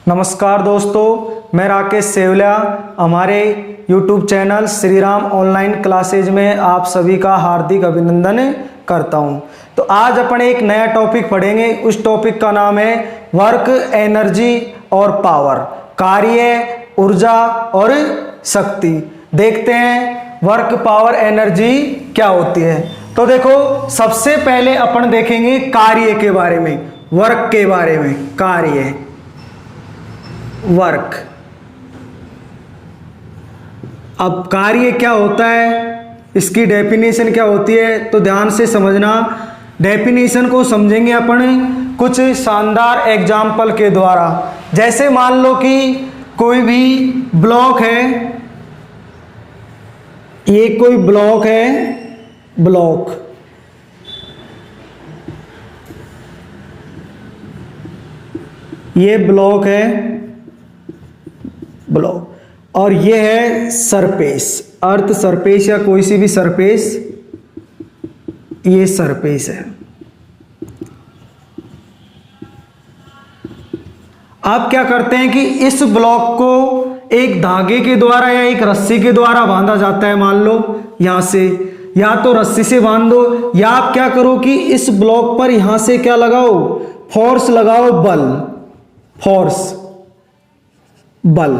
नमस्कार दोस्तों, मैं राकेश सेवलिया हमारे YouTube channel Shri Ram online classes में आप सभी का हार्दिक अभिनंदन करता हूं। तो आज अपन एक नया टॉपिक पढ़ेंगे। उस टॉपिक का नाम है वर्क, एनर्जी और पावर, कार्य, ऊर्जा और शक्ति। देखते हैं वर्क, पावर, एनर्जी क्या होती है। तो देखो, सबसे पहले अपन देखेंगे कार्य के बारे में, वर्क के बारे में। कार्य, वर्क। अब कार्य क्या होता है, इसकी डेफिनेशन क्या होती है, तो ध्यान से समझना। डेफिनेशन को समझेंगे अपन कुछ शानदार एग्जाम्पल के द्वारा। जैसे मान लो कि कोई भी ब्लॉक है, ये कोई ब्लॉक है, ब्लॉक, ये ब्लॉक है, ब्लॉक, और ये है सरफेस, अर्थ सरफेस या कोई सी भी सरफेस, ये सरफेस है। आप क्या करते हैं कि इस ब्लॉक को एक धागे के द्वारा या एक रस्सी के द्वारा बांधा जाता है। मान लो यहां से, या तो रस्सी से बांध दो, या आप क्या करो कि इस ब्लॉक पर यहां से क्या लगाओ, फोर्स लगाओ, बल, फोर्स, बल।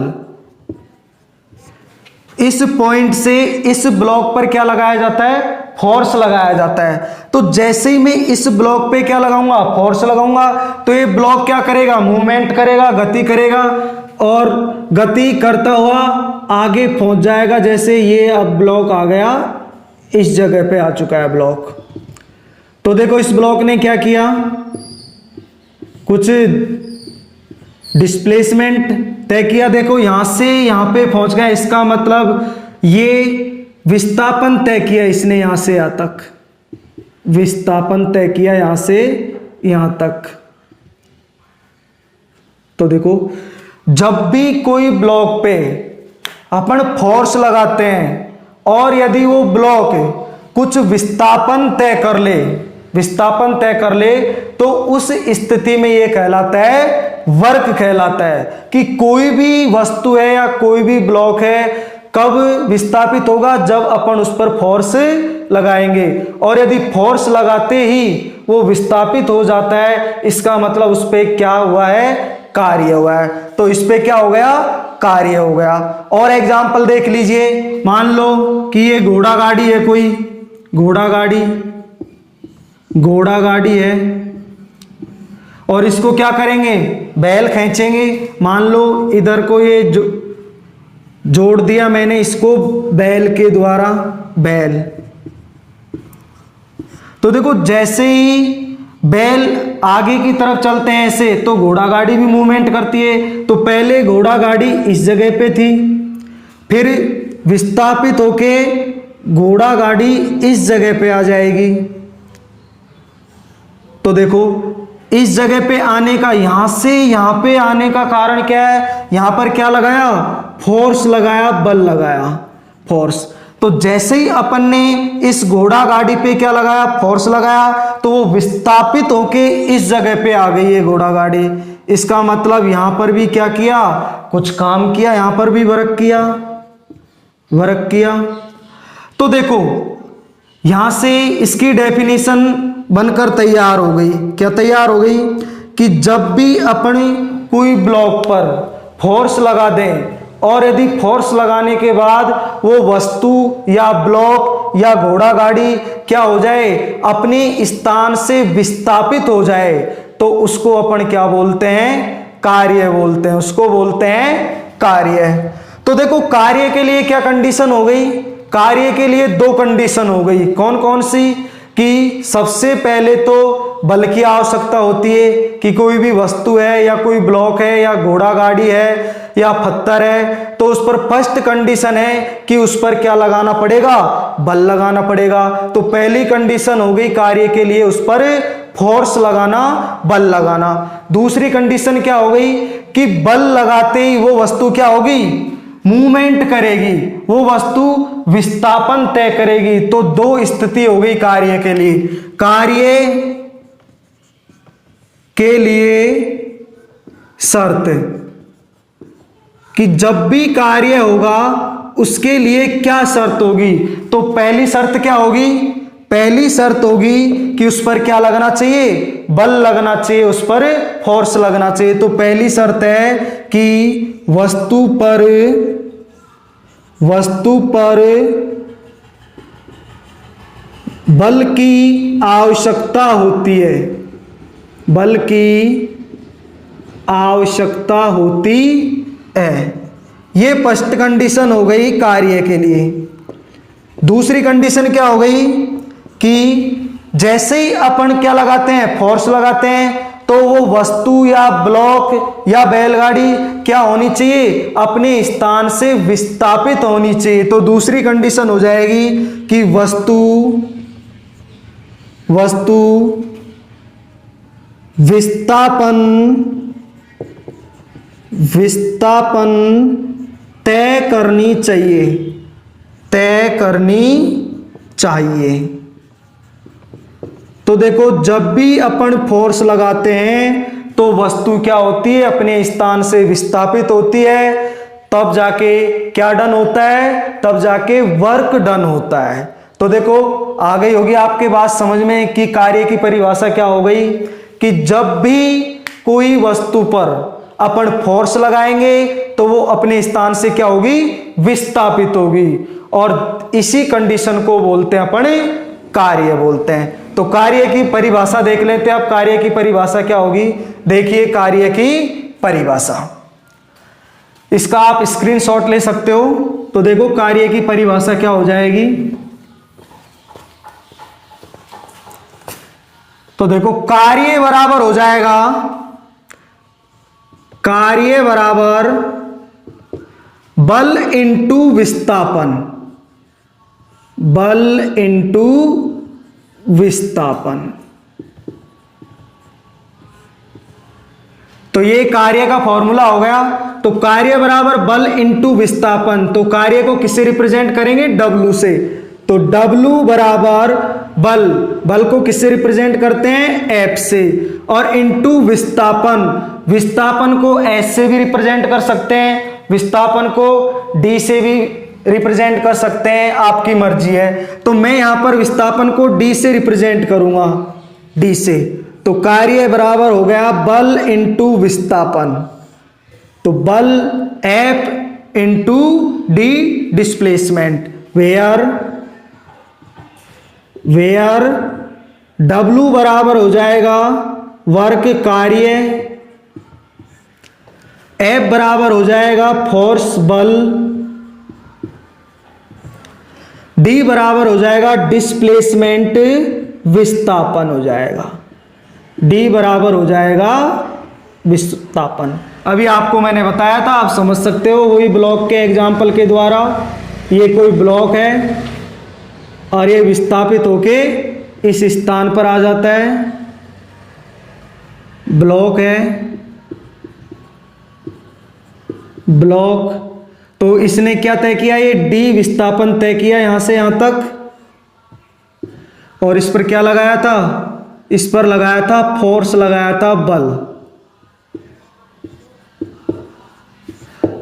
इस पॉइंट से इस ब्लॉक पर क्या लगाया जाता है, फोर्स लगाया जाता है। तो जैसे ही मैं इस ब्लॉक पे क्या लगाऊंगा, फोर्स लगाऊंगा, तो ये ब्लॉक क्या करेगा, मूवमेंट करेगा, गति करेगा, और गति करता हुआ आगे पहुंच जाएगा। जैसे ये अब ब्लॉक आ गया, इस जगह पे आ चुका है ब्लॉक। तो देखो, इस ब्लॉक ने क्या किया, कुछ डिस्प्लेसमेंट तय किया। देखो, यहां से यहां पे पहुंच गया, इसका मतलब ये विस्थापन तय किया इसने, यहां से यहां तक विस्थापन तय किया, यहां से यहां तक। तो देखो, जब भी कोई ब्लॉक पे अपन फोर्स लगाते हैं और यदि वो ब्लॉक कुछ विस्थापन तय कर ले, विस्थापन तय कर ले, तो उस स्थिति में ये कहलाता है वर्क, कहलाता है कि कोई भी वस्तु है या कोई भी ब्लॉक है कब विस्थापित होगा, जब अपन उस पर फोर्स लगाएंगे। और यदि फोर्स लगाते ही वो विस्थापित हो जाता है, इसका मतलब उस पर क्या हुआ है, कार्य हुआ है। तो इस पे क्या हो गया, कार्य हो गया। और एग्जाम्पल देख लीजिए, मान लो कि ये घोड़ा गाड़ी है, कोई घोड़ा गाड़ी, घोड़ा गाड़ी है, और इसको क्या करेंगे, बैल खींचेंगे। मान लो इधर को ये जोड़ दिया मैंने इसको बैल के द्वारा, बैल। तो देखो, जैसे ही बैल आगे की तरफ चलते हैं ऐसे, तो घोड़ा गाड़ी भी मूवमेंट करती है। तो पहले घोड़ा गाड़ी इस जगह पे थी, फिर विस्थापित होके घोड़ा गाड़ी इस जगह पे आ जाएगी। तो देखो, इस जगह पे आने का, यहां से यहां पे आने का कारण क्या है, यहां पर क्या लगाया, फोर्स लगाया, बल लगाया, फोर्स। तो जैसे ही अपन ने इस घोड़ा गाड़ी पे क्या लगाया, फोर्स लगाया, तो वो विस्थापित होके इस जगह पे आ गई है घोड़ा गाड़ी। इसका मतलब यहां पर भी क्या किया, कुछ काम किया, यहां पर भी वर्क किया, वर्क किया। तो देखो, यहां से इसकी डेफिनेशन बनकर तैयार हो गई। क्या तैयार हो गई कि जब भी अपन कोई ब्लॉक पर फोर्स लगा दें, और यदि फोर्स लगाने के बाद वो वस्तु या ब्लॉक या घोड़ा गाड़ी क्या हो जाए, अपने स्थान से विस्थापित हो जाए, तो उसको अपन क्या बोलते हैं, कार्य बोलते हैं, उसको बोलते हैं कार्य। तो देखो, कार्य के लिए क्या कंडीशन हो गई, कार्य के लिए दो कंडीशन हो गई। कौन कौन सी, कि सबसे पहले तो बल की आवश्यकता होती है, कि कोई भी वस्तु है या कोई ब्लॉक है या घोड़ा गाड़ी है या पत्थर है, तो उस पर फर्स्ट कंडीशन है कि उस पर क्या लगाना पड़ेगा, बल लगाना पड़ेगा। तो पहली कंडीशन हो गई कार्य के लिए, उस पर फोर्स लगाना, बल लगाना। दूसरी कंडीशन क्या हो गई कि बल लगाते ही वो वस्तु क्या होगी, मूवमेंट करेगी, वो वस्तु विस्थापन तय करेगी। तो दो स्थिति हो गई कार्य के लिए। कार्य के लिए शर्त, कि जब भी कार्य होगा उसके लिए क्या शर्त होगी। तो पहली शर्त क्या होगी, पहली शर्त होगी कि उस पर क्या लगना चाहिए, बल लगना चाहिए, उस पर फोर्स लगना चाहिए। तो पहली शर्त है कि वस्तु पर बल की आवश्यकता होती है, बल की आवश्यकता होती है। ये फर्स्ट कंडीशन हो गई कार्य के लिए। दूसरी कंडीशन क्या हो गई कि जैसे ही अपन क्या लगाते हैं, फोर्स लगाते हैं, तो वो वस्तु या ब्लॉक या बैलगाड़ी क्या होनी चाहिए, अपने स्थान से विस्थापित होनी चाहिए। तो दूसरी कंडीशन हो जाएगी कि वस्तु विस्थापन तय करनी चाहिए। तो देखो, जब भी अपन फोर्स लगाते हैं तो वस्तु क्या होती है, अपने स्थान से विस्थापित होती है, तब जाके क्या डन होता है, तब जाके वर्क डन होता है। तो देखो, आ गई होगी आपके बात समझ में कि कार्य की परिभाषा क्या हो गई कि जब भी कोई वस्तु पर अपन फोर्स लगाएंगे तो वो अपने स्थान से क्या होगी, विस्थापित होगी, और इसी कंडीशन को बोलते हैं अपन कार्य बोलते हैं। तो कार्य की परिभाषा देख लेते हैं। अब कार्य की परिभाषा क्या होगी, देखिए कार्य की परिभाषा, इसका आप स्क्रीनशॉट ले सकते हो। तो देखो कार्य की परिभाषा क्या हो जाएगी। तो देखो, कार्य बराबर हो जाएगा, कार्य बराबर बल इंटू विस्थापन, बल इंटू विस्थापन। तो ये कार्य का फॉर्मूला हो गया। तो कार्य बराबर बल इंटू विस्थापन। तो कार्य को किससे रिप्रेजेंट करेंगे, W से। तो W बराबर बल, बल को किससे रिप्रेजेंट करते हैं, F से, और इंटू विस्थापन, विस्थापन को S से भी रिप्रेजेंट कर सकते हैं, विस्थापन को D से भी रिप्रेजेंट कर सकते हैं, आपकी मर्जी है। तो मैं यहां पर विस्थापन को D से रिप्रेजेंट करूंगा, D से। तो कार्य बराबर हो गया बल इंटू विस्थापन। तो बल F into D displacement, where W बराबर हो जाएगा वर्क कार्य, F बराबर हो जाएगा फोर्स बल, D बराबर हो जाएगा डिस्प्लेसमेंट विस्थापन हो जाएगा, D बराबर हो जाएगा विस्थापन। अभी आपको मैंने बताया था, आप समझ सकते हो वही ब्लॉक के एग्जाम्पल के द्वारा। ये कोई ब्लॉक है और ये विस्थापित होके इस स्थान पर आ जाता है, ब्लॉक है, ब्लॉक। तो इसने क्या तय किया, ये D विस्थापन तय किया यहां से यहां तक, और इस पर क्या लगाया था, इस पर लगाया था फोर्स, लगाया था बल।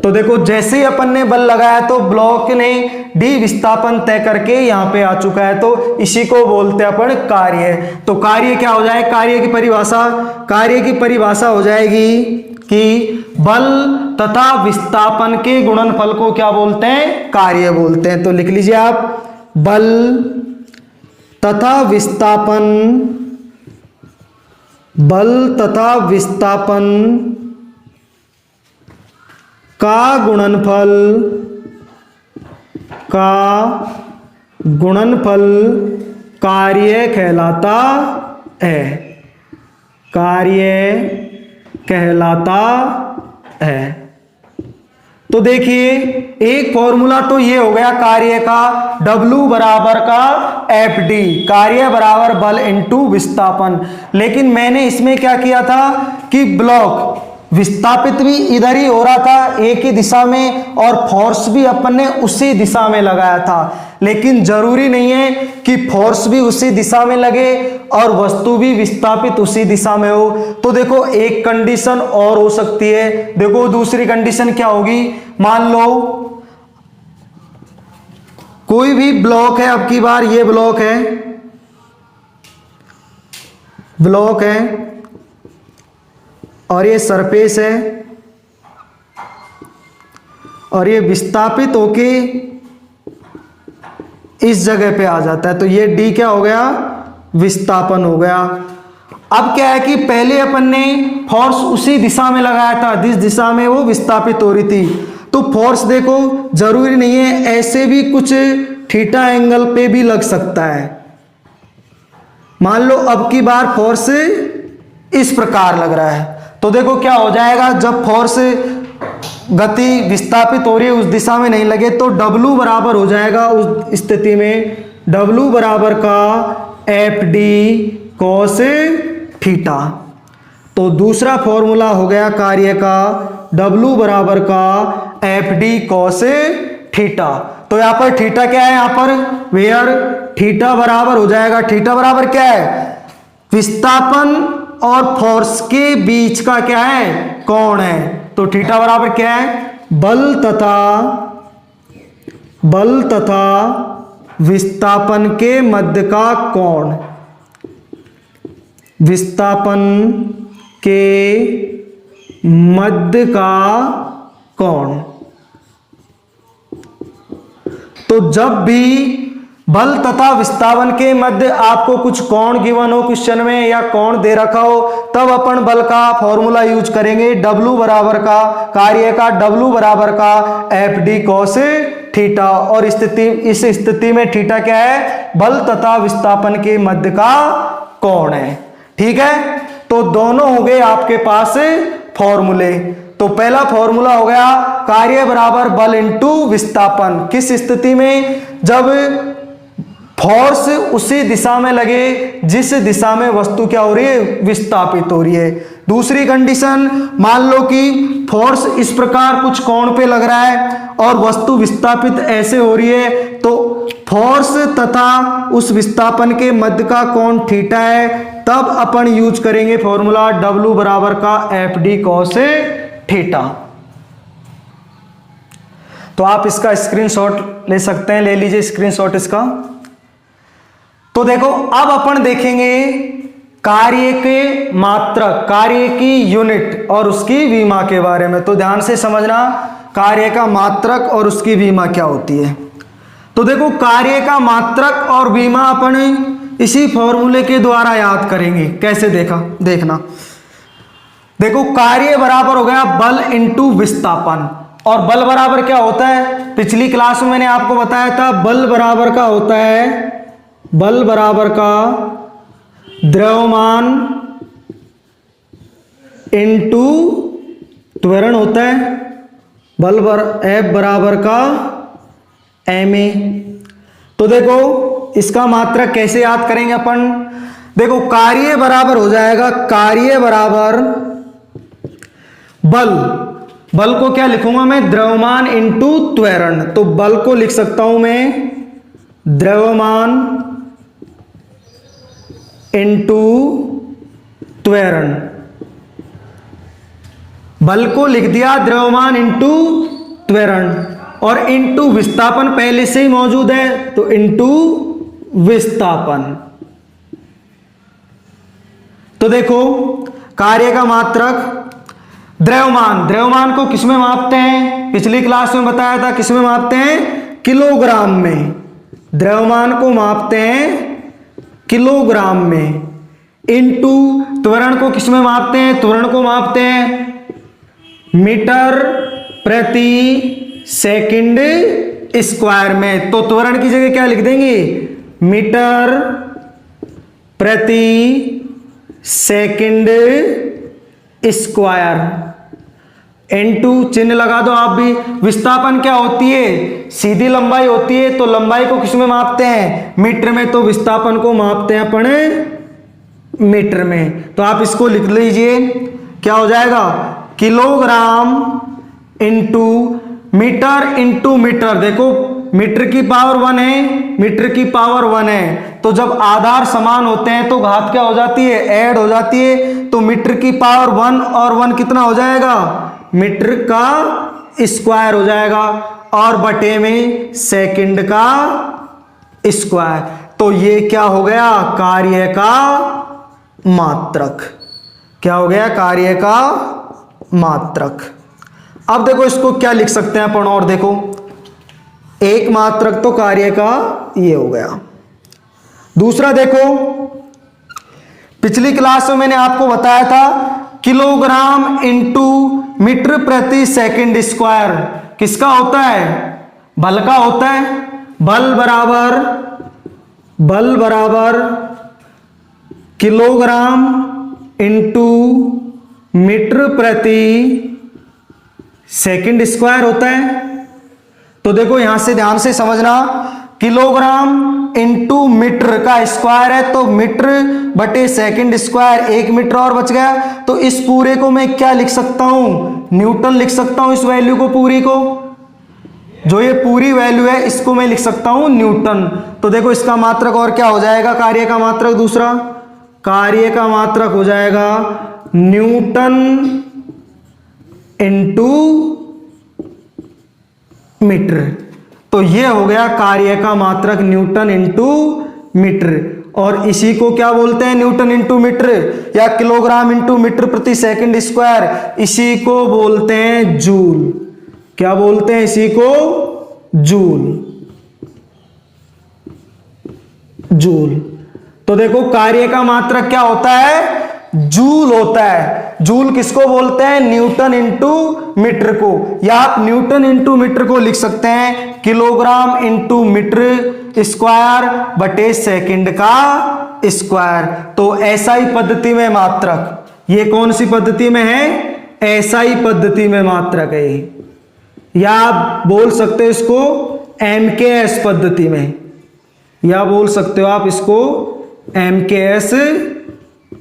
तो देखो, जैसे ही अपन ने बल लगाया तो ब्लॉक ने D विस्थापन तय करके यहां पे आ चुका है। तो इसी को बोलते हैं अपन कार्य। तो कार्य क्या हो जाए, कार्य की परिभाषा, कार्य की परिभाषा हो जाएगी कि बल तथा विस्थापन के गुणनफल को क्या बोलते हैं, कार्य बोलते हैं। तो लिख लीजिए आप, बल तथा विस्थापन, बल तथा विस्थापन का गुणनफल कार्य कहलाता है, कार्य कहलाता है। तो देखिए, एक फॉर्मूला तो ये हो गया कार्य का, W बराबर का FD, कार्य बराबर बल इंटू विस्थापन। लेकिन मैंने इसमें क्या किया था कि ब्लॉक विस्थापित भी इधर ही हो रहा था एक ही दिशा में, और फोर्स भी अपन ने उसी दिशा में लगाया था। लेकिन जरूरी नहीं है कि फोर्स भी उसी दिशा में लगे और वस्तु भी विस्थापित उसी दिशा में हो। तो देखो एक कंडीशन और हो सकती है। देखो दूसरी कंडीशन क्या होगी, मान लो कोई भी ब्लॉक है, अब की बार ये ब्लॉक है और ये सरफेस है और ये विस्थापित होके इस जगह पे आ जाता है, तो ये D क्या हो गया, विस्थापन हो गया। अब क्या है कि पहले अपन ने फोर्स उसी दिशा में लगाया था जिस दिशा में वो विस्थापित हो रही थी, तो फोर्स देखो जरूरी नहीं है, ऐसे भी कुछ थीटा एंगल पे भी लग सकता है। मान लो अब की बार फोर्स इस प्रकार लग रहा है, तो देखो क्या हो जाएगा, जब फोर्स गति विस्थापित हो रही है उस दिशा में नहीं लगे तो W बराबर हो जाएगा उस स्थिति में W बराबर का FD cos थीटा। तो दूसरा फॉर्मूला हो गया कार्य का W बराबर का FD cos थीटा। तो यहां पर थीटा क्या है, यहां पर वेयर थीटा बराबर हो जाएगा, थीटा बराबर क्या है, विस्थापन और फोर्स के बीच का क्या है, कोण है। तो थीटा बराबर क्या है, बल तथा विस्थापन के मध्य का कोण, विस्थापन के मध्य का कोण। तो जब भी बल तथा विस्थापन के मध्य आपको कुछ कोण गिवन हो क्वेश्चन में या कोण दे रखा हो, तब अपन बल का फॉर्मूला यूज करेंगे, W बराबर का कार्य का W बराबर का FD cos थीटा। और इस स्थिति में थीटा क्या है, बल तथा विस्थापन के मध्य का कोण है। ठीक है, तो दोनों हो गए आपके पास फॉर्मूले। तो पहला फॉर्मूला हो गया कार्य बराबर बल इंटू विस्थापन, किस स्थिति में, जब फोर्स उसी दिशा में लगे जिस दिशा में वस्तु क्या हो रही है, विस्थापित हो रही है। दूसरी कंडीशन, मान लो कि फोर्स इस प्रकार कुछ कोण पे लग रहा है और वस्तु विस्थापित ऐसे हो रही है, तो फोर्स तथा उस विस्थापन के मध्य का कोण थीटा है, तब अपन यूज करेंगे फॉर्मूला W बराबर का FD cos थीटा। तो आप इसका स्क्रीनशॉट ले सकते हैं, ले लीजिए स्क्रीनशॉट इसका। तो देखो अब अपन देखेंगे कार्य के मात्रक, कार्य की यूनिट और उसकी विमा के बारे में। तो ध्यान से समझना, कार्य का मात्रक और उसकी विमा क्या होती है। तो देखो कार्य का मात्रक और विमा अपन इसी फॉर्मूले के द्वारा याद करेंगे। कैसे देखना, देखो कार्य बराबर हो गया बल इंटू विस्थापन, और बल बराबर क्या होता है, पिछली क्लास में मैंने आपको बताया था, बल बराबर का होता है, बल बराबर का द्रव्यमान इंटू त्वरण होता है, बल F बराबर का ma। तो देखो इसका मात्रक कैसे याद करेंगे अपन, देखो कार्य बराबर हो जाएगा, कार्य बराबर बल को क्या लिखूंगा मैं, द्रव्यमान इंटू त्वरण। तो बल को लिख सकता हूं मैं द्रव्यमान इंटू त्वरण, बल को लिख दिया द्रव्यमान इंटू त्वरण, और इंटू विस्थापन पहले से ही मौजूद है, तो इंटू विस्थापन। तो देखो कार्य का मात्रक द्रव्यमान को किस में मापते हैं, पिछली क्लास में बताया था किस में मापते हैं, किलोग्राम में। द्रव्यमान को मापते हैं किलोग्राम में, इंटू त्वरण को किस में मापते हैं, त्वरण को मापते हैं मीटर प्रति सेकंड स्क्वायर में। तो त्वरण की जगह क्या लिख देंगे, मीटर प्रति सेकंड स्क्वायर, इंटू चिन्ह लगा दो आप भी। विस्थापन क्या होती है, सीधी लंबाई होती है, तो लंबाई को किस में मापते हैं, मीटर में, तो विस्थापन को मापते हैं अपन मीटर में। तो आप इसको लिख लीजिए, क्या हो जाएगा, किलोग्राम इंटू मीटर, देखो मीटर की पावर 1 है, मीटर की पावर 1 है, तो जब आधार समान होते हैं तो घात क्या हो जाती है, ऐड हो जाती है। तो मीटर की पावर 1 और 1 कितना हो जाएगा, मीटर का स्क्वायर हो जाएगा, और बटे में सेकंड का स्क्वायर। तो ये क्या हो गया, कार्य का मात्रक। क्या हो गया, कार्य का मात्रक। अब देखो इसको क्या लिख सकते हैं अपन, और देखो एक मात्रक तो कार्य का ये हो गया। दूसरा देखो, पिछली क्लास में मैंने आपको बताया था किलोग्राम इंटू मीटर प्रति सेकंड स्क्वायर किसका होता है, बल का होता है। बल बराबर किलोग्राम इंटू मीटर प्रति सेकंड स्क्वायर होता है। तो देखो यहां से ध्यान से समझना, किलोग्राम इंटू मीटर का स्क्वायर है, तो मीटर बटे सेकंड स्क्वायर, 1 मीटर और बच गया। तो इस पूरे को मैं क्या लिख सकता हूं, न्यूटन लिख सकता हूं। इस वैल्यू को, पूरी को, जो ये पूरी वैल्यू है इसको मैं लिख सकता हूं न्यूटन। तो देखो इसका मात्रक और क्या हो जाएगा, कार्य का मात्रक, दूसरा कार्य का मात्रक हो जाएगा न्यूटन इंटू मीटर। तो ये हो गया कार्य का मात्रक न्यूटन इंटू मीटर, और इसी को क्या बोलते हैं, न्यूटन इंटू मीटर या किलोग्राम इंटू मीटर प्रति सेकंड स्क्वायर, इसी को बोलते हैं जूल। क्या बोलते हैं इसी को, जूल। तो देखो कार्य का मात्रक क्या होता है, जूल होता है। जूल किसको बोलते हैं, न्यूटन इंटू मीटर को, या आप न्यूटन इंटू मीटर को लिख सकते हैं किलोग्राम इंटू मीटर स्क्वायर बटे सेकंड का स्क्वायर। तो एसआई पद्धति में मात्रक, ये कौन सी पद्धति में है, एसआई पद्धति में मात्रक है, या आप बोल सकते हो इसको एमकेएस पद्धति में, या बोल सकते हो आप इसको एमकेएस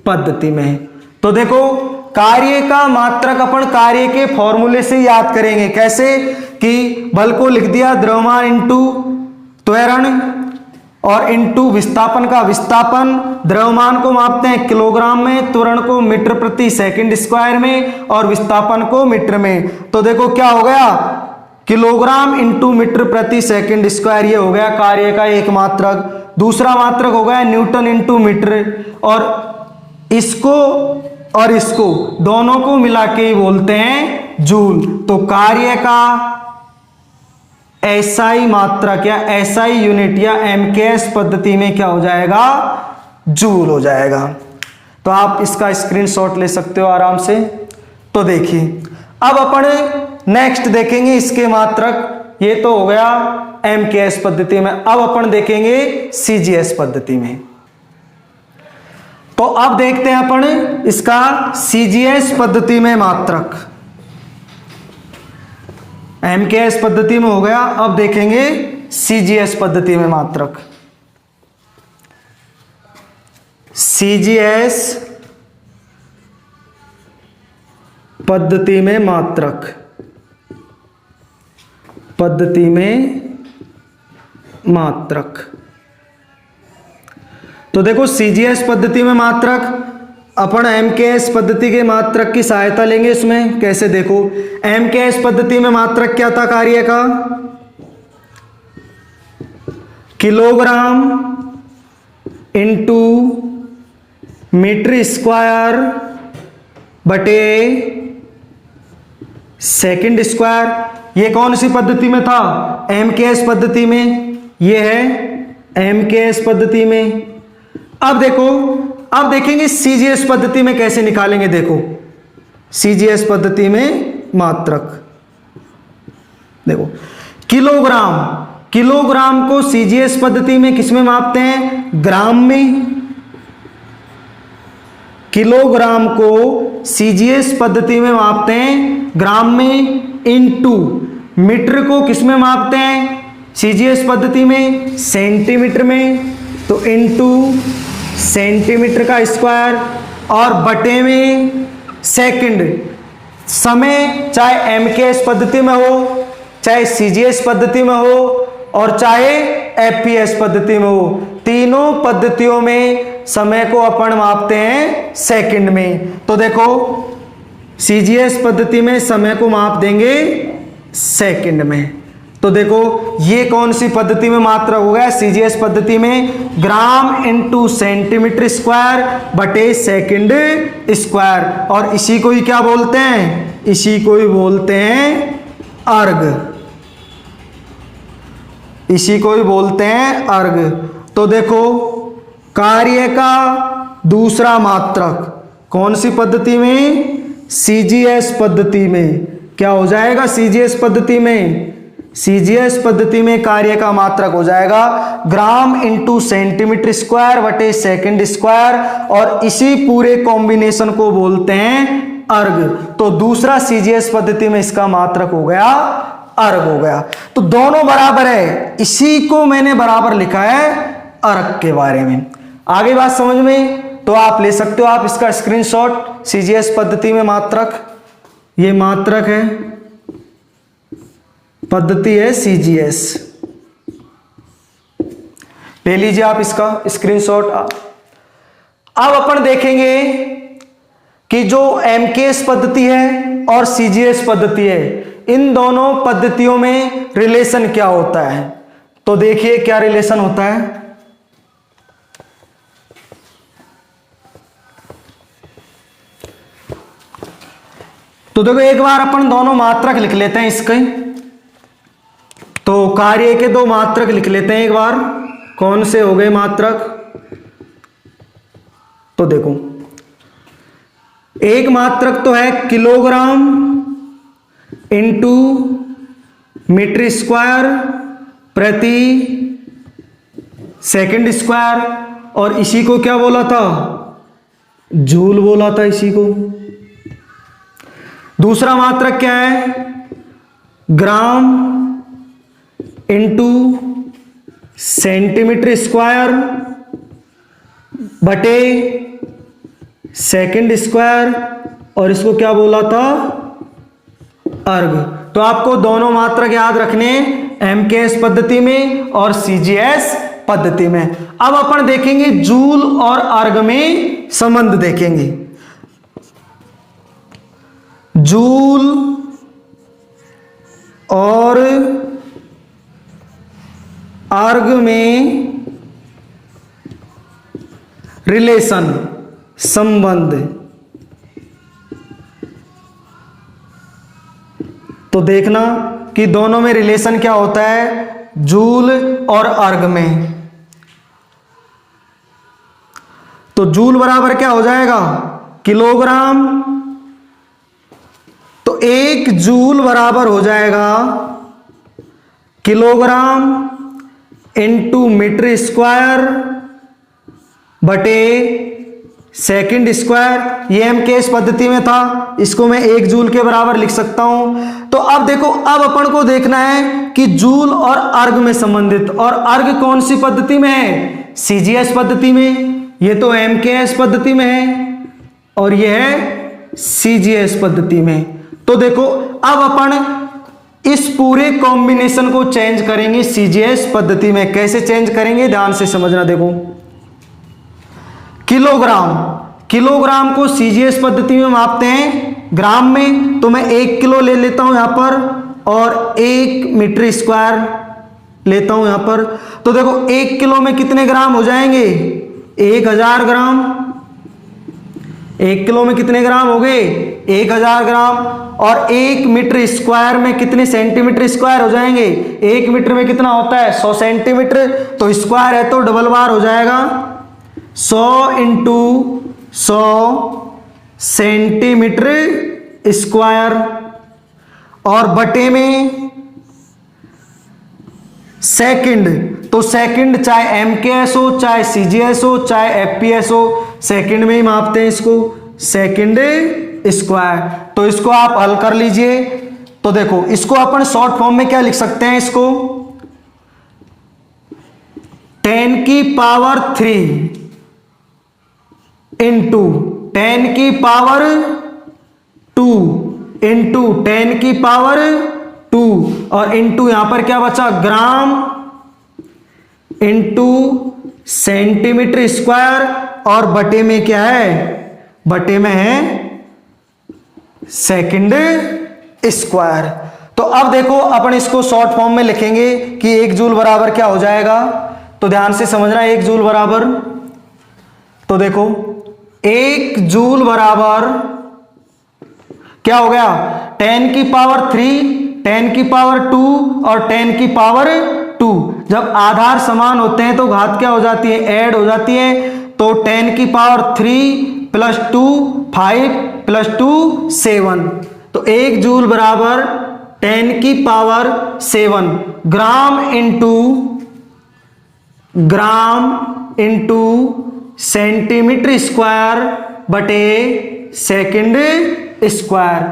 पद्धति में। तो देखो कार्य का मात्रक अपन कार्य के फॉर्मूले से याद करेंगे। कैसे कि बल को लिख दिया द्रव्यमान इंटू त्वरण, और इंटू विस्थापन का विस्थापन। द्रव्यमान को मापते हैं किलोग्राम में, त्वरण को मीटर प्रति सेकंड स्क्वायर में, और विस्थापन को मीटर में। तो देखो क्या हो गया, किलोग्राम इंटू मीटर प्रति सेकंड स्क्वायर, ये हो गया कार्य का एक मात्रक। दूसरा मात्रक हो गया न्यूटन इंटू मीटर, और इसको और इसको दोनों को मिला के ही बोलते हैं जूल। तो कार्य का एसआई मात्रक या एसआई यूनिट या एमकेएस पद्धति में क्या हो जाएगा, जूल हो जाएगा। तो आप इसका स्क्रीनशॉट ले सकते हो आराम से। तो देखिए अब अपन नेक्स्ट देखेंगे इसके मात्रक, ये तो हो गया एमकेएस पद्धति में। अब अपन देखेंगे सीजीएस पद्धति में। तो अब देखते हैं अपन इसका सीजीएस पद्धति में मात्रक। एमकेएस पद्धति में हो गया, अब देखेंगे सीजीएस पद्धति में मात्रक। सीजीएस पद्धति में मात्रक, पद्धति में मात्रक। तो देखो सीजीएस पद्धति में मात्रक अपन एमकेएस पद्धति के मात्रक की सहायता लेंगे। इसमें कैसे, देखो एमकेएस पद्धति में मात्रक क्या था कार्य का, किलोग्राम इंटू मीटर स्क्वायर बटे सेकंड स्क्वायर। ये कौन सी पद्धति में था, एमकेएस पद्धति में, ये है एमकेएस पद्धति में। अब देखो, अब देखेंगे सीजीएस पद्धति में कैसे निकालेंगे। देखो सीजीएस पद्धति में मात्रक, देखो किलोग्राम, किलोग्राम को सीजीएस पद्धति में किस में मापते हैं, ग्राम में। किलोग्राम को सीजीएस पद्धति में मापते हैं ग्राम में, इनटू मीटर को किस में मापते हैं सीजीएस पद्धति में, सेंटीमीटर में। तो इनटू सेंटीमीटर का स्क्वायर, और बटे में सेकंड, समय चाहे एमकेएस पद्धति में हो, चाहे सीजीएस पद्धति में हो और चाहे एफपीएस पद्धति में हो, तीनों पद्धतियों में समय को अपन मापते हैं सेकंड में। तो देखो सीजीएस पद्धति में समय को माप देंगे सेकंड में। तो देखो ये कौन सी पद्धति में मात्रक हो गया, सीजीएस पद्धति में ग्राम इंटू सेंटीमीटर स्क्वायर बटे सेकंड स्क्वायर, और इसी को ही क्या बोलते हैं, इसी को ही बोलते हैं अर्ग, इसी को ही बोलते हैं अर्ग। तो देखो कार्य का दूसरा मात्रक कौन सी पद्धति में, सीजीएस पद्धति में क्या हो जाएगा, सीजीएस पद्धति में, सीजीएस पद्धति में कार्य का मात्रक हो जाएगा ग्राम इंटू सेंटीमीटर स्क्वायर बटे सेकंड स्क्वायर, और इसी पूरे कॉम्बिनेशन को बोलते हैं अर्ग। तो दूसरा सीजीएस पद्धति में इसका मात्रक हो गया अर्ग हो गया। तो दोनों बराबर है, इसी को मैंने बराबर लिखा है अर्ग के बारे में। आगे बात समझ में तो आप ले सकते हो आप इसका स्क्रीनशॉट। सीजीएस पद्धति में मात्रक, ये मात्रक है, पद्धति है सीजीएस, ले लीजिए आप इसका स्क्रीनशॉट। अब अपन देखेंगे कि जो एमकेएस पद्धति है और सीजीएस पद्धति है, इन दोनों पद्धतियों में रिलेशन क्या होता है। तो देखिए क्या रिलेशन होता है। तो देखो एक बार अपन दोनों मात्रक लिख लेते हैं इसके। तो कार्य के दो मात्रक लिख लेते हैं एक बार। कौन से हो गए मात्रक, तो देखो एक मात्रक तो है किलोग्राम इंटू मीटर स्क्वायर प्रति सेकंड स्क्वायर, और इसी को क्या बोला था, जूल बोला था इसी को। दूसरा मात्रक क्या है, ग्राम इंटू सेंटीमीटर स्क्वायर बटे सेकंड स्क्वायर, और इसको क्या बोला था, अर्ग। तो आपको दोनों मात्रक याद रखने, एमकेएस पद्धति में और सीजीएस पद्धति में। अब अपन देखेंगे जूल और अर्ग में संबंध देखेंगे। जूल और अर्ग में रिलेशन, संबंध। तो देखना कि दोनों में रिलेशन क्या होता है, जूल और अर्ग में। तो जूल बराबर क्या हो जाएगा, किलोग्राम। तो एक जूल बराबर हो जाएगा किलोग्राम इंटू मीटर स्क्वायर बटे सेकंड स्क्वायर। ये एमकेएस पद्धति में था, इसको मैं एक जूल के बराबर लिख सकता हूं। तो अब देखो, अब अपन को देखना है कि जूल और अर्ग में संबंधित, और अर्ग कौन सी पद्धति में है, सीजीएस पद्धति में। ये तो एमकेएस पद्धति में है और यह है सीजीएस पद्धति में। तो देखो अब अपन इस पूरे कॉम्बिनेशन को चेंज करेंगे सीजीएस पद्धति में। कैसे चेंज करेंगे, ध्यान से समझना। देखो किलोग्राम, किलोग्राम को सीजीएस पद्धति में मापते हैं ग्राम में। तो मैं 1 किलो ले लेता हूं यहां पर, और 1 मीटर स्क्वायर लेता हूं यहां पर। तो देखो 1 किलो में कितने ग्राम हो जाएंगे, 1000 ग्राम। 1 किलो में कितने ग्राम हो गए, 1000 ग्राम। और 1 मीटर स्क्वायर में कितने सेंटीमीटर स्क्वायर हो जाएंगे, 1 मीटर में कितना होता है, 100 सेंटीमीटर। तो स्क्वायर है तो डबल बार हो जाएगा, 100 इंटू 100 सेंटीमीटर स्क्वायर, और बटे में सेकंड। तो सेकंड चाहे एमकेएस हो, चाहे सीजीएस हो, चाहे एफपीएस हो, सेकंड में ही मापते हैं इसको, सेकंड स्क्वायर। तो इसको आप हल कर लीजिए। तो देखो इसको अपन शॉर्ट फॉर्म में क्या लिख सकते हैं, इसको 10 की पावर 3 इंटू 10 की पावर 2 इंटू 10 की पावर 2 और इंटू यहां पर क्या बचा ग्राम इंटू सेंटीमीटर स्क्वायर और बटे में क्या है, बटे में है सेकंड स्क्वायर। तो अब देखो अपन इसको शॉर्ट फॉर्म में लिखेंगे कि 1 जूल बराबर क्या हो जाएगा। तो ध्यान से समझना, 1 जूल बराबर, तो देखो 1 जूल बराबर क्या हो गया 10 की पावर 3, 10 की पावर 2 और 10 की पावर 2। जब आधार समान होते हैं तो घात क्या हो जाती है, ऐड हो जाती है। तो 10 की पावर 3 प्लस 2 5 प्लस 2 7। तो 1 जूल बराबर 10 की power 7 gram into centimetre square बटे सेकंड स्क्वायर।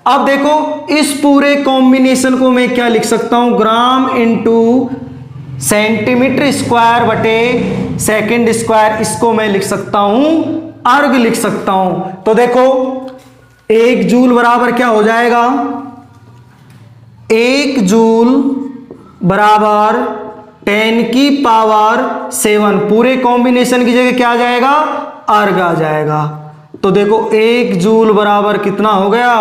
अब देखो इस पूरे कॉम्बिनेशन को मैं क्या लिख सकता हूं, ग्राम इंटू सेंटीमीटर स्क्वायर बटे सेकंड स्क्वायर, इसको मैं लिख सकता हूं अर्ग लिख सकता हूं। तो देखो 1 जूल बराबर क्या हो जाएगा, 1 जूल बराबर 10 की पावर 7, पूरे कॉम्बिनेशन की जगह क्या आ जाएगा, अर्ग आ जाएगा। तो देखो 1 जूल बराबर कितना हो गया,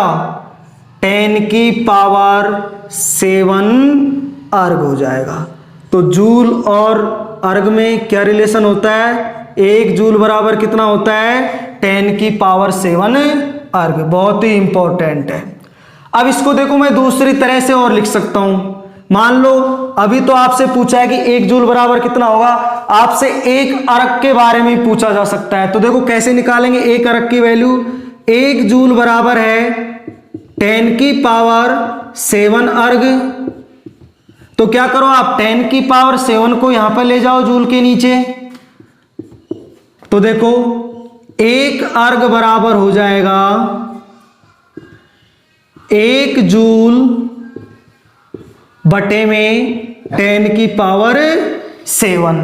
10 की पावर 7 अर्ग हो जाएगा। तो जूल और अर्ग में क्या रिलेशन होता है, 1 जूल बराबर कितना होता है 10 की पावर 7 अर्ग, बहुत ही इंपॉर्टेंट है। अब इसको देखो मैं दूसरी तरह से और लिख सकता हूं। मान लो अभी तो आपसे पूछा है कि 1 जूल बराबर कितना होगा, आपसे 1 अर्ग के बारे में पूछा जा सकता है। तो देखो कैसे निकालेंगे 1 अर्ग की वैल्यू, 1 जूल बराबर है 10 की पावर 7 अर्ग। तो क्या करो आप 10 की पावर 7 को यहां पर ले जाओ जूल के नीचे। तो देखो 1 अर्ग बराबर हो जाएगा 1 जूल बटे में 10 की पावर 7।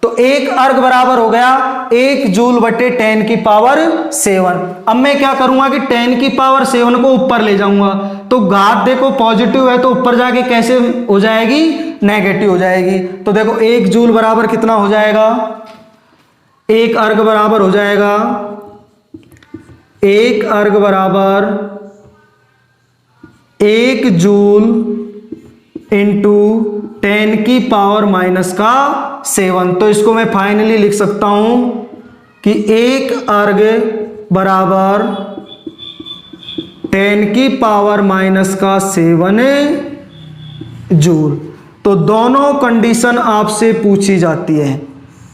तो 1 अर्ग बराबर हो गया 1 जूल बटे 10 की पावर 7। अब मैं क्या करूंगा कि 10 की पावर 7 को ऊपर ले जाऊंगा। तो घात देखो पॉजिटिव है तो ऊपर जाके कैसे हो जाएगी, नेगेटिव हो जाएगी। तो देखो 1 जूल बराबर कितना हो जाएगा, 1 अर्ग बराबर हो जाएगा 1 अर्ग बराबर 1 जूल इंटू 10 की पावर माइनस का 7। तो इसको मैं फाइनली लिख सकता हूं कि 1 अर्ग बराबर 10 की पावर माइनस का 7 जूल। तो दोनों कंडीशन आपसे पूछी जाती है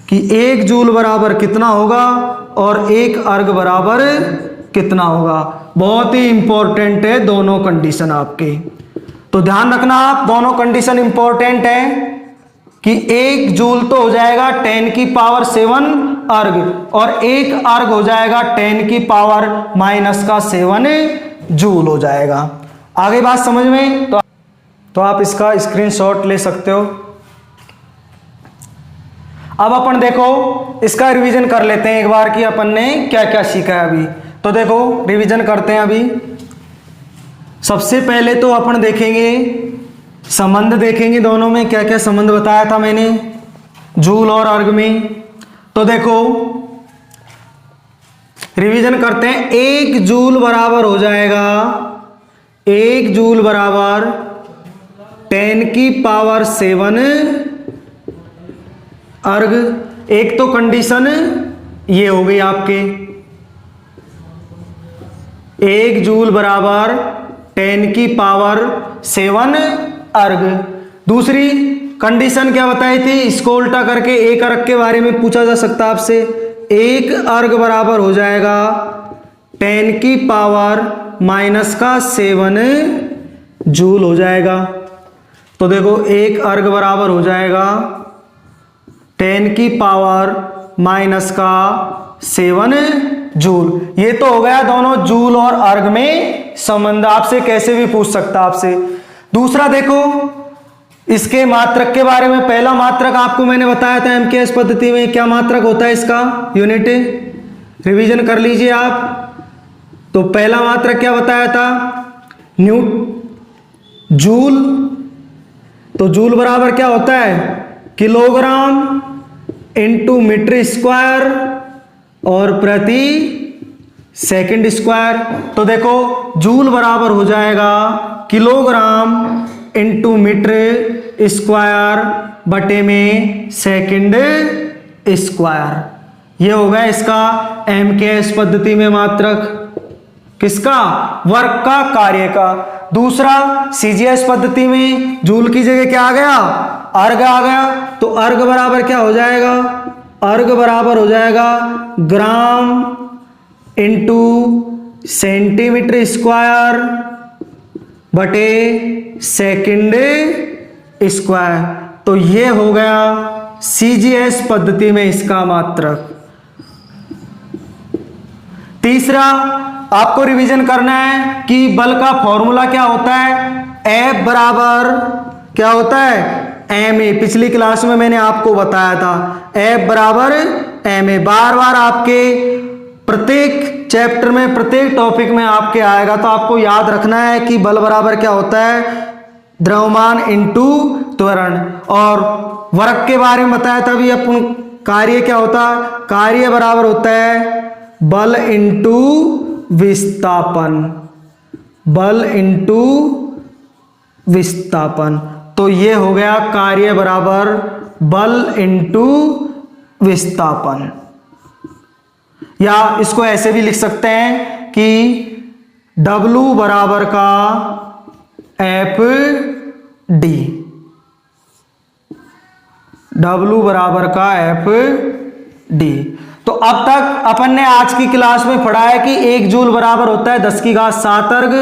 कि 1 जूल बराबर कितना होगा और 1 अर्ग बराबर कितना होगा। बहुत ही इंपॉर्टेंट है दोनों कंडीशन आपके, तो ध्यान रखना आप, दोनों कंडीशन इंपॉर्टेंट है कि 1 जूल तो हो जाएगा 10 की पावर 7 अर्ग और 1 अर्ग हो जाएगा 10 की पावर माइनस का 7 जूल हो जाएगा। आगे बात समझ में, तो आप इसका स्क्रीनशॉट ले सकते हो। अब अपन देखो इसका रिवीजन कर लेते हैं एक बार कि अपन ने क्या क्या सीखा है अभी। तो देखो रिवीजन करते हैं अभी। सबसे पहले तो अपन देखेंगे संबंध, देखेंगे दोनों में क्या क्या संबंध बताया था मैंने जूल और अर्ग में। तो देखो रिवीजन करते हैं, 1 जूल बराबर हो जाएगा 1 जूल बराबर 10 की पावर 7 अर्ग। एक तो कंडीशन ये हो गई आपके 1 जूल बराबर 10 की पावर 7 अर्ग। दूसरी कंडीशन क्या बताई थी, इसको उल्टा करके 1 अर्ग के बारे में पूछा जा सकता है आपसे। 1 अर्ग बराबर हो जाएगा 10 की पावर माइनस का 7 जूल हो जाएगा। तो देखो 1 अर्ग बराबर हो जाएगा 10 की पावर माइनस का 7 जूल। ये तो हो गया दोनों जूल और अर्ग में संबंध, आपसे कैसे भी पूछ सकता आपसे। दूसरा देखो इसके मात्रक के बारे में। पहला मात्रक आपको मैंने बताया था एमकेएस पद्धति में, क्या मात्रक होता है इसका, यूनिट, रिवीजन कर लीजिए आप। तो पहला मात्रक क्या बताया था, जूल, तो जूल बराबर क्या होता है, किलोग्राम इंटू मीटर स्क्वायर और प्रति सेकंड स्क्वायर। तो देखो जूल बराबर हो जाएगा किलोग्राम इंटू मीटर स्क्वायर बटे में सेकंड स्क्वायर। ये हो गया इसका एमकेएस पद्धति में मात्रक, किसका, वर्क का, कार्य का। दूसरा सीजीएस पद्धति में जूल की जगह क्या आ गया, अर्ग आ गया। तो अर्ग बराबर क्या हो जाएगा, अर्ग बराबर हो जाएगा ग्राम इंटू सेंटीमीटर स्क्वायर बटे सेकंड स्क्वायर। तो ये हो गया सीजीएस पद्धति में इसका मात्रक। तीसरा आपको रिवीजन करना है कि बल का फॉर्मूला क्या होता है, F बराबर क्या होता है, ma। पिछली क्लास में मैंने आपको बताया था F बराबर ma। बार बार आपके प्रत्येक चैप्टर में, प्रत्येक टॉपिक में आपके आएगा, तो आपको याद रखना है कि बल बराबर क्या होता है, द्रव्यमान इंटू त्वरण। और वर्क के बारे में बताया था भी अपन, कार्य क्या होता है, कार्य बराबर होता है बल इंटू विस्थापन, बल इंटू विस्थापन। तो ये हो गया कार्य बराबर बल इंटू विस्थापन। या इसको ऐसे भी लिख सकते हैं कि W बराबर का एफ डी, W बराबर का एफ डी। तो अब तक अपन ने आज की क्लास में पढ़ा है कि 1 जूल बराबर होता है 10 की घात 7 अर्ग,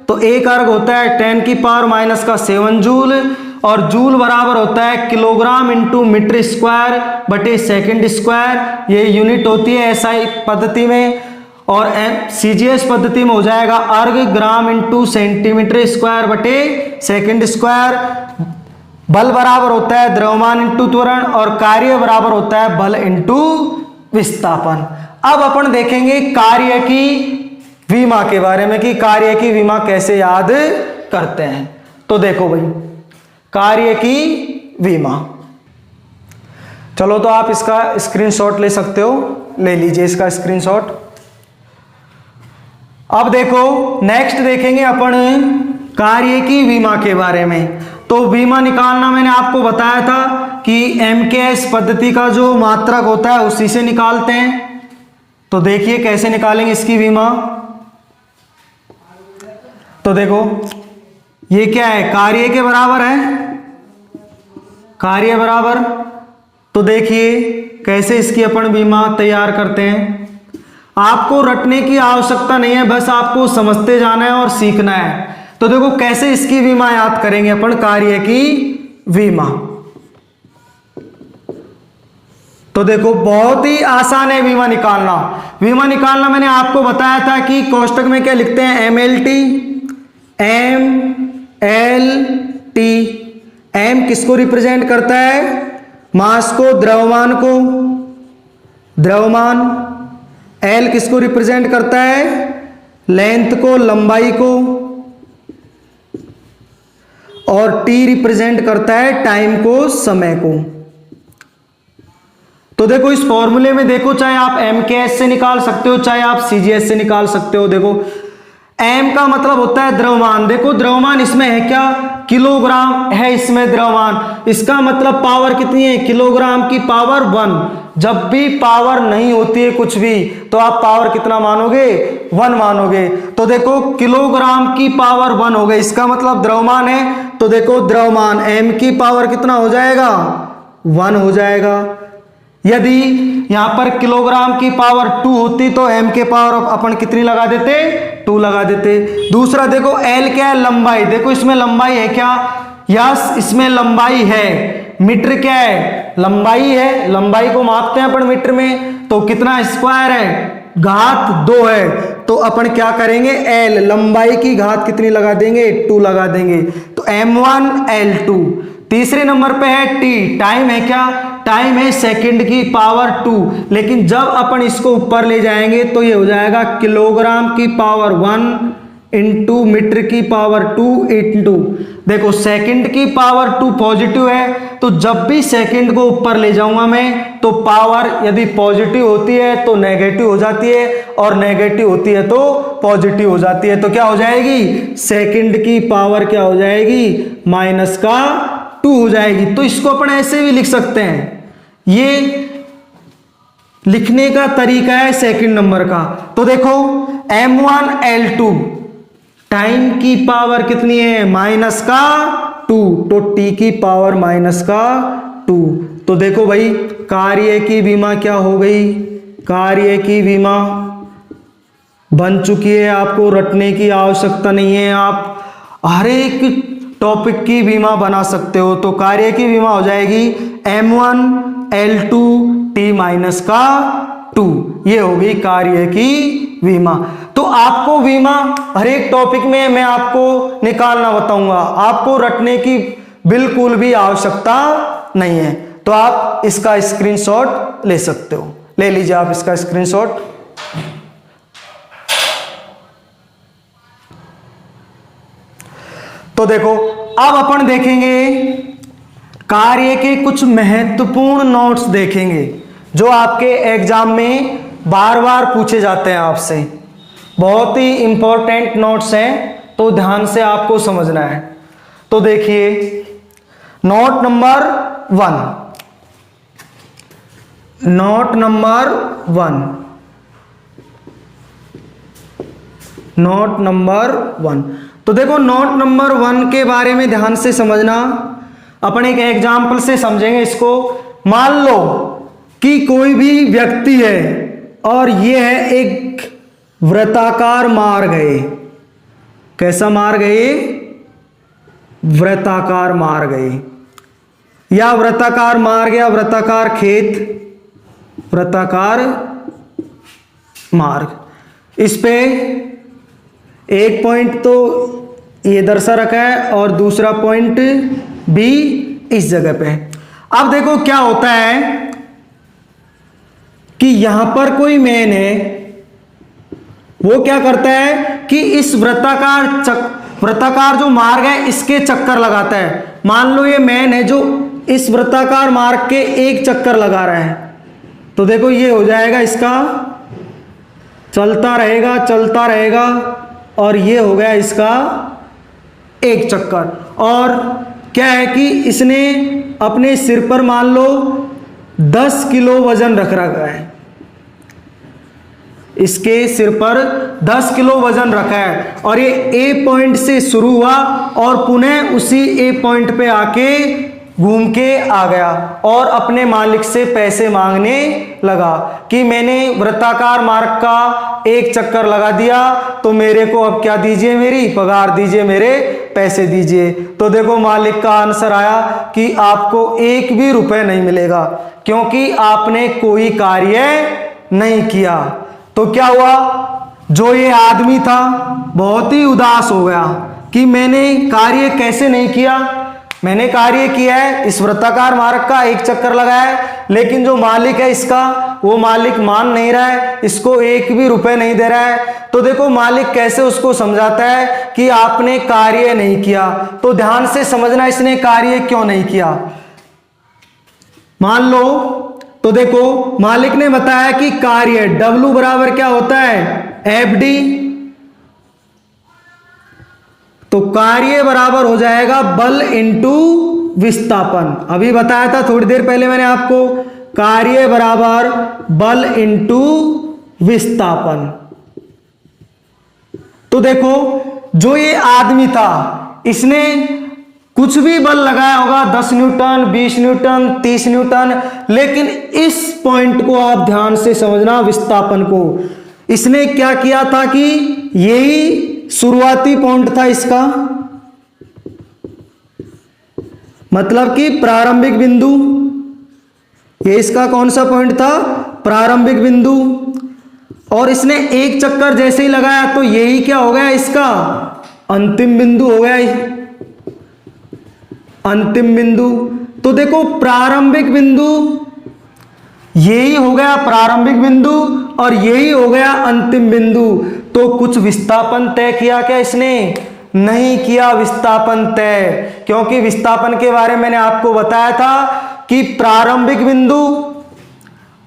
तो 1 अर्ग होता है 10 की पावर माइनस का 7 जूल, और जूल बराबर होता है किलोग्राम इंटू मीटर स्क्वायर बटे सेकंड स्क्वायर। ये यूनिट होती है एसआई पद्धति में। और सीजीएस पद्धति में हो जाएगा अर्ग ग्राम इंटू सेंटीमीटर स्क्वायर बटे सेकंड स्क्वायर। बल बराबर होता है द्रव्यमान इंटू त्वरण, और कार्य बराबर होता है बल इंटू विस्थापन। अब अपन देखेंगे कार्य की विमा के बारे में कि कार्य की विमा कैसे याद करते हैं। तो देखो भाई, कार्य की विमा, चलो तो आप इसका स्क्रीनशॉट ले सकते हो, ले लीजिए इसका स्क्रीनशॉट। अब देखो नेक्स्ट देखेंगे अपन कार्य की विमा के बारे में। तो विमा निकालना मैंने आपको बताया था कि एमकेएस पद्धति का जो मात्रक होता है उसी से निकालते हैं। तो देखिए कैसे निकालेंगे इसकी विमा। तो देखो ये क्या है, कार्य के बराबर है, कार्य बराबर। तो देखिए कैसे इसकी अपन विमा तैयार करते हैं। आपको रटने की आवश्यकता नहीं है, बस आपको समझते जाना है और सीखना है। तो देखो कैसे इसकी विमा याद करेंगे अपन, कार्य की विमा। तो देखो बहुत ही आसान है विमा निकालना। विमा निकालना मैंने आपको बताया था कि कोष्टक में क्या लिखते हैं, MLT, MLT। M किसको रिप्रेजेंट करता है, मास को, द्रव्यमान को, द्रव्यमान। L किसको रिप्रेजेंट करता है, लेंथ को, लंबाई को, और T रिप्रेजेंट करता है टाइम को, समय को। तो देखो इस फॉर्मूले में देखो, चाहे आप MKS से निकाल सकते हो, चाहे आप CGS से निकाल सकते हो। देखो M का मतलब होता है द्रव्यमान। देखो द्रव्यमान इसमें है क्या, किलोग्राम है इसमें द्रव्यमान। इसका मतलब पावर कितनी है, किलोग्राम की पावर 1। जब भी पावर नहीं होती है कुछ भी, तो आप पावर कितना मानोगे, 1 मानोगे। तो देखो किलोग्राम की पावर 1 हो गई, इसका मतलब द्रव्यमान है। तो देखो द्रव्यमान M की पावर कितना हो जाएगा, 1 हो जाएगा। यदि यहां पर किलोग्राम की पावर 2 होती तो M के पावर अपन कितनी लगा देते, 2 लगा देते। दूसरा देखो L क्या है, लंबाई। देखो इसमें लंबाई है क्या, यस इसमें लंबाई है। मीटर क्या है, लंबाई है, लंबाई को मापते हैं अपन मीटर में। तो कितना स्क्वायर है, घात 2 है। तो अपन क्या करेंगे, L लंबाई की घात कितनी लगा देंगे, 2 लगा देंगे। तो M1 L2। तीसरे नंबर पे है T, टाइम है क्या, टाइम है सेकंड की पावर 2। लेकिन जब अपन इसको ऊपर ले जाएंगे तो ये हो जाएगा किलोग्राम की पावर 1 इंटू मीटर की पावर 2 इंटू, देखो सेकंड की पावर 2 पॉजिटिव है, तो जब भी सेकंड को ऊपर ले जाऊंगा मैं तो पावर यदि पॉजिटिव होती है तो नेगेटिव हो जाती है, और नेगेटिव होती है तो पॉजिटिव हो जाती है। तो क्या हो जाएगी, सेकंड की पावर क्या हो जाएगी, माइनस का 2 हो जाएगी। तो इसको अपन ऐसे भी लिख सकते हैं, ये लिखने का तरीका है सेकंड नंबर का। तो देखो M1L2 टाइम की पावर कितनी है, माइनस का 2, तो t की पावर माइनस का 2। तो देखो भाई कार्य की विमा क्या हो गई, कार्य की विमा बन चुकी है, आपको रटने की आवश्यकता नहीं है, आप हर एक टॉपिक की बीमा बना सकते हो। तो कार्य की बीमा हो जाएगी M1L2 t माइनस का 2, ये हो गई कार्य की बीमा। तो आपको बीमा हर एक टॉपिक में मैं आपको निकालना बताऊंगा, आपको रटने की बिल्कुल भी आवश्यकता नहीं है। तो आप इसका स्क्रीनशॉट ले सकते हो, ले लीजिए आप इसका स्क्रीनशॉट। तो देखो अब अपन देखेंगे कार्य के कुछ महत्वपूर्ण नोट्स देखेंगे जो आपके एग्जाम में बार बार पूछे जाते हैं आपसे, बहुत ही इंपॉर्टेंट नोट्स हैं, तो ध्यान से आपको समझना है। तो देखिए note number 1, note number 1, note number 1। तो देखो नोट नंबर 1 के बारे में ध्यान से समझना, अपन एक एग्जाम्पल से समझेंगे इसको। मान लो कि कोई भी व्यक्ति है और यह है एक वृत्ताकार मार्ग है, कैसा मार्ग है ये, वृत्ताकार मार्ग है, या वृत्ताकार मार्ग या वृत्ताकार खेत, वृत्ताकार मार्ग। इस पे एक पॉइंट तो ये दर्शा रखा है और दूसरा पॉइंट भी इस जगह पे। अब देखो क्या होता है कि यहां पर कोई मैन है, वो क्या करता है कि इस वृत्ताकार जो मार्ग है इसके चक्कर लगाता है। मान लो ये मैन है जो इस वृत्ताकार मार्ग के एक चक्कर लगा रहा है, तो देखो ये हो जाएगा इसका, चलता रहेगा चलता रहेगा, और ये हो गया इसका एक चक्कर। और क्या है कि इसने अपने सिर पर मान लो 10 किलो वजन रख रखा है, इसके सिर पर 10 किलो वजन रखा है, और ये ए पॉइंट से शुरू हुआ और पुनः उसी ए पॉइंट पे आके घूम के आ गया और अपने मालिक से पैसे मांगने लगा कि मैंने वृत्ताकार मार्ग का एक चक्कर लगा दिया, तो मेरे को अब क्या दीजिए, मेरी पगार दीजिए, मेरे पैसे दीजिए। तो देखो मालिक का आंसर आया कि आपको एक भी रुपए नहीं मिलेगा, क्योंकि आपने कोई कार्य नहीं किया। तो क्या हुआ, जो ये आदमी था बहुत ही उदास हो गया कि मैंने कार्य कैसे नहीं किया, मैंने कार्य किया है, इस वृत्ताकार मार्ग का एक चक्कर लगाया है, लेकिन जो मालिक है इसका, वो मालिक मान नहीं रहा है, इसको एक भी रुपए नहीं दे रहा है। तो देखो मालिक कैसे उसको समझाता है कि आपने कार्य नहीं किया। तो ध्यान से समझना इसने कार्य क्यों नहीं किया। मान लो तो देखो मालिक ने बताया कि कार्य W बराबर क्या होता है, FD, तो कार्य बराबर हो जाएगा बल इंटू विस्थापन। अभी बताया था थोड़ी देर पहले मैंने आपको, कार्य बराबर बल इंटू विस्थापन। तो देखो जो ये आदमी था इसने कुछ भी बल लगाया होगा, 10 न्यूटन, 20 न्यूटन, 30 न्यूटन, लेकिन इस पॉइंट को आप ध्यान से समझना, विस्थापन को इसने क्या किया था कि यही शुरुआती पॉइंट था इसका, मतलब कि प्रारंभिक बिंदु, ये इसका कौन सा पॉइंट था, प्रारंभिक बिंदु, और इसने एक चक्कर जैसे ही लगाया तो यही क्या हो गया, इसका अंतिम बिंदु हो गया, अंतिम बिंदु। तो देखो प्रारंभिक बिंदु यही हो गया प्रारंभिक बिंदु और यही हो गया अंतिम बिंदु। तो कुछ विस्थापन तय किया क्या इसने? नहीं किया विस्थापन तय, क्योंकि विस्थापन के बारे में मैंने आपको बताया था कि प्रारंभिक बिंदु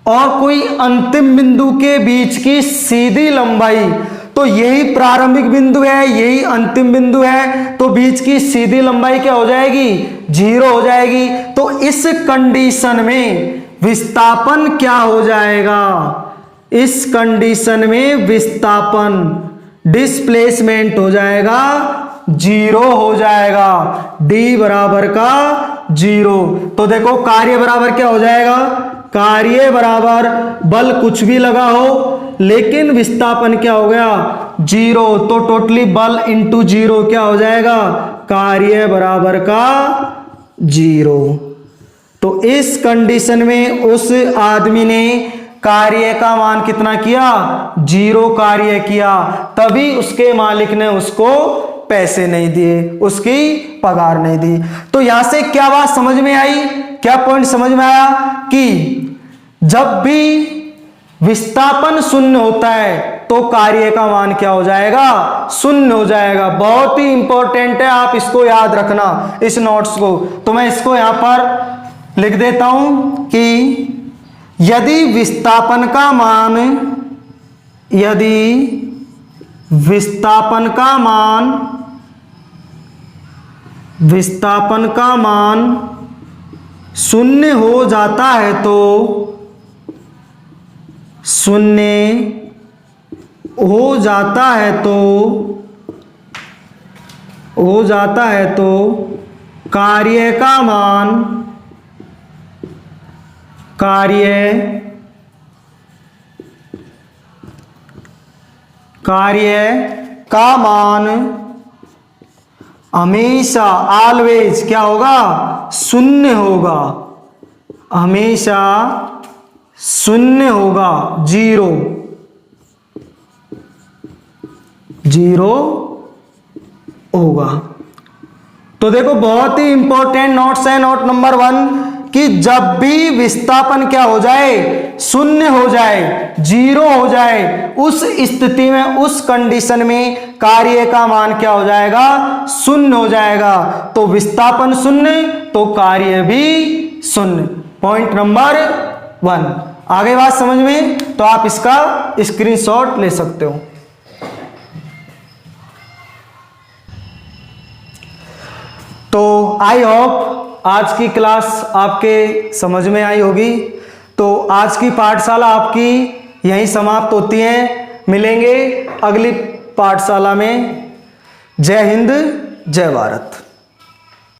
और कोई अंतिम बिंदु के बीच की सीधी लंबाई, तो यही प्रारंभिक बिंदु है, यही अंतिम बिंदु है, तो बीच की सीधी लंबाई क्या हो जाएगी? 0 हो जाएगी। तो इस कंडीशन में विस्थापन क्या हो जाएगा? इस कंडीशन में विस्थापन डिस्प्लेसमेंट हो जाएगा 0 हो जाएगा, D बराबर का 0। तो देखो कार्य बराबर क्या हो जाएगा? कार्य बराबर बल कुछ भी लगा हो लेकिन विस्थापन क्या हो गया? 0। तो टोटली बल इंटू 0 क्या हो जाएगा? कार्य बराबर का 0। तो इस कंडीशन में उस आदमी ने कार्य का मान कितना किया? 0 कार्य किया, तभी उसके मालिक ने उसको पैसे नहीं दिए, उसकी पगार नहीं दी। तो यहां से क्या बात समझ में आई? क्या पॉइंट समझ में आया कि जब भी विस्थापन शून्य होता है तो कार्य का मान क्या हो जाएगा? शून्य हो जाएगा। बहुत ही इंपॉर्टेंट है, आप इसको याद रखना इस नोट्स को। तो मैं इसको यहां पर लिख देता हूं कि यदि विस्थापन का मान, यदि विस्थापन का मान शून्य हो जाता है तो कार्य का मान हमेशा ऑलवेज क्या होगा? शून्य होगा, हमेशा शून्य होगा, 0 होगा। तो देखो बहुत ही इंपॉर्टेंट नोट्स है। नोट नंबर 1 कि जब भी विस्थापन क्या हो जाए? शून्य हो जाए, 0 हो जाए, उस स्थिति में, उस कंडीशन में कार्य का मान क्या हो जाएगा? शून्य हो जाएगा। तो विस्थापन शून्य तो कार्य भी शून्य। पॉइंट नंबर 1 आगे बात समझ में? तो आप इसका स्क्रीनशॉट ले सकते हो। तो आई होप आज की क्लास आपके समझ में आई होगी। तो आज की पाठशाला आपकी यहीं समाप्त होती है। मिलेंगे अगली पाठशाला में। जय हिंद, जय भारत।